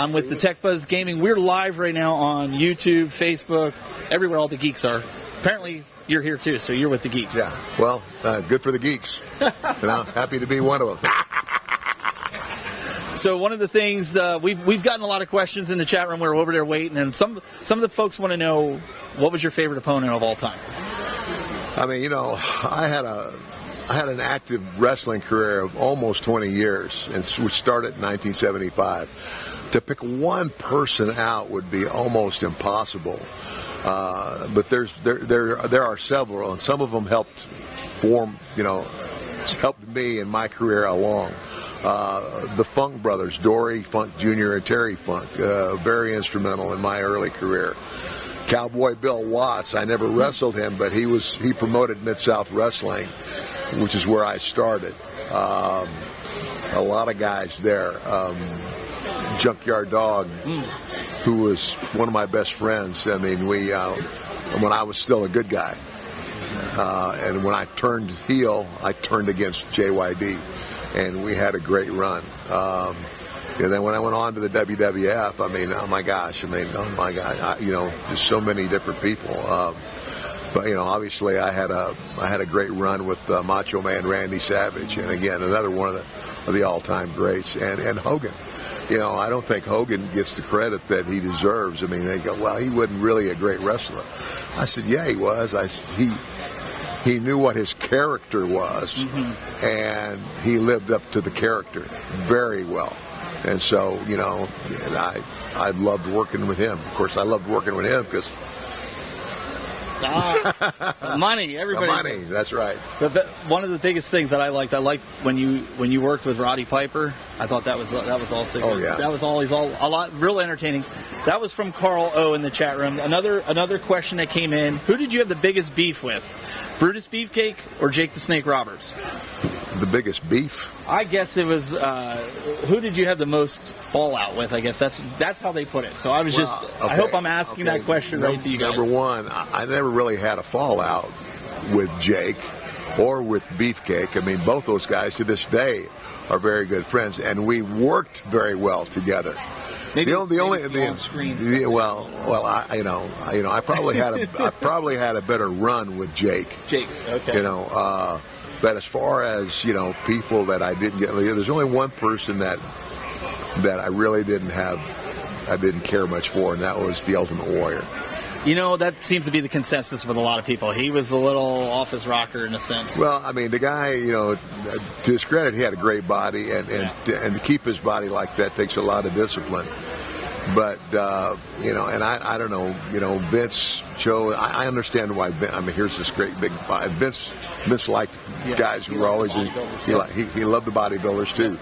I'm with the Tech Buzz Gaming. We're live right now on YouTube, Facebook, everywhere all the geeks are. Apparently, you're here too, so you're with the geeks. Yeah, well, good for the geeks. And I'm happy to be one of them. So one of the things, we've gotten a lot of questions in the chat room. We're over there waiting, and some of the folks want to know, what was your favorite opponent of all time? I mean, I had an active wrestling career of almost 20 years, and which started in 1975. To pick one person out would be almost impossible. But there are several, and some of them helped helped me in my career along. The Funk brothers, Dory Funk Jr. and Terry Funk, very instrumental in my early career. Cowboy Bill Watts, I never wrestled him, but he promoted Mid-South Wrestling, which is where I started. A lot of guys there. Junkyard Dog, who was one of my best friends. I mean, when I was still a good guy. And when I turned heel, I turned against JYD. And we had a great run. And then when I went on to the WWF, I mean, oh my gosh, just so many different people. But obviously, I had a great run with Macho Man Randy Savage, and again, another one of the all-time greats, and Hogan. I don't think Hogan gets the credit that he deserves. I mean, they go, well, he wasn't really a great wrestler. I said, yeah, he was. He knew what his character was, and he lived up to the character very well. And so, I loved working with him. Of course, I loved working with him because money. Everybody. Money. That's right. But one of the biggest things that I liked when you worked with Roddy Piper. I thought that was also. Oh yeah. That was always a lot real entertaining. That was from Carl O in the chat room. Another question that came in: who did you have the biggest beef with, Brutus Beefcake or Jake the Snake Roberts? The biggest beef? I guess it was. Who did you have the most fallout with? I guess that's how they put it. So I was okay. I hope I'm asking that question right to you guys. Number one, I never really had a fallout with Jake or with Beefcake. I mean, both those guys to this day are very good friends, and we worked very well together. Maybe I probably had a better run with Jake. Okay. But as far as people that I didn't get, there's only one person that I really didn't care much for, and that was the Ultimate Warrior. That seems to be the consensus with a lot of people. He was a little off his rocker in a sense. Well, I mean, the guy, to his credit, he had a great body, and to keep his body like that takes a lot of discipline. But, and I don't know, Vince, Joe, I understand why, here's this great big, Vince liked guys who were always, he loved the bodybuilders too.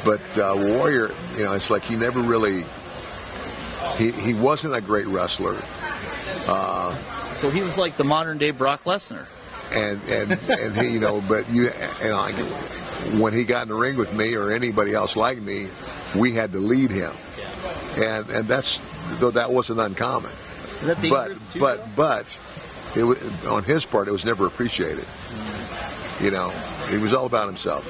But Warrior, it's like he never really, he wasn't a great wrestler. So he was like the modern day Brock Lesnar. And he, when he got in the ring with me or anybody else like me, we had to lead him. And that wasn't uncommon. Is that dangerous too? But it was, on his part, it was never appreciated. He was all about himself.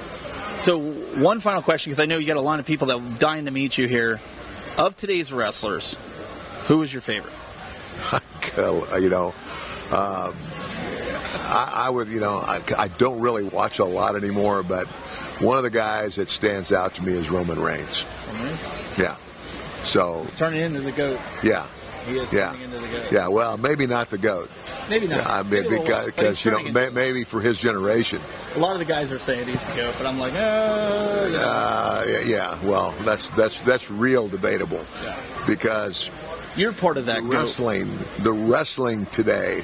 So one final question, because I know you got a lot of people that are dying to meet you here. Of today's wrestlers, who is your favorite? I would, I don't really watch a lot anymore, but one of the guys that stands out to me is Roman Reigns. Yeah. So he's turning into the GOAT. Yeah. He is turning into the GOAT. Yeah, well, maybe not the GOAT. Maybe not. I mean, because maybe for his generation. A lot of the guys are saying he's the GOAT, but I'm like, yeah. Well, that's real debatable, because you're part of that the wrestling today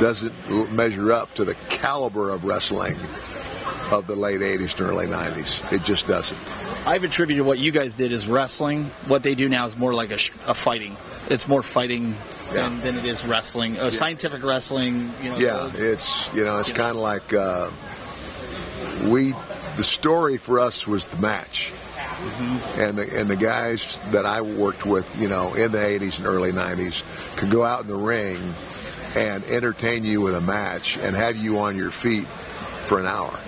doesn't measure up to the caliber of wrestling of the late 80s and early 90s. It just doesn't. I've attributed what you guys did as wrestling. What they do now is more like a fighting. It's more fighting than it is wrestling. Scientific wrestling. It's kind of like the story for us was the match. And the guys that I worked with, in the 80s and early 90s, could go out in the ring and entertain you with a match and have you on your feet for an hour.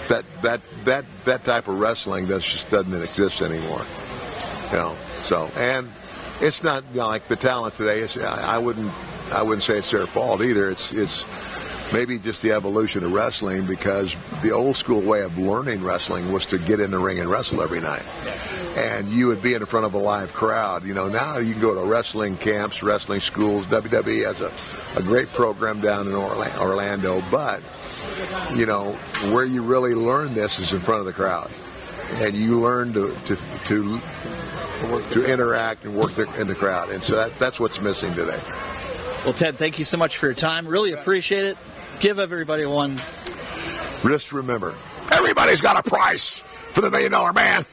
that type of wrestling just doesn't exist anymore. So, and it's not like the talent today. I wouldn't say it's their fault either. It's maybe just the evolution of wrestling, because the old school way of learning wrestling was to get in the ring and wrestle every night. And you would be in front of a live crowd. Now you can go to wrestling camps, wrestling schools. WWE has a great program down in Orlando, but where you really learn this is in front of the crowd, and you learn to interact and work in the crowd, and so that's what's missing today. Well, Ted, thank you so much for your time. Really appreciate it. Give everybody one. Just remember, everybody's got a price for the $1 Million Man.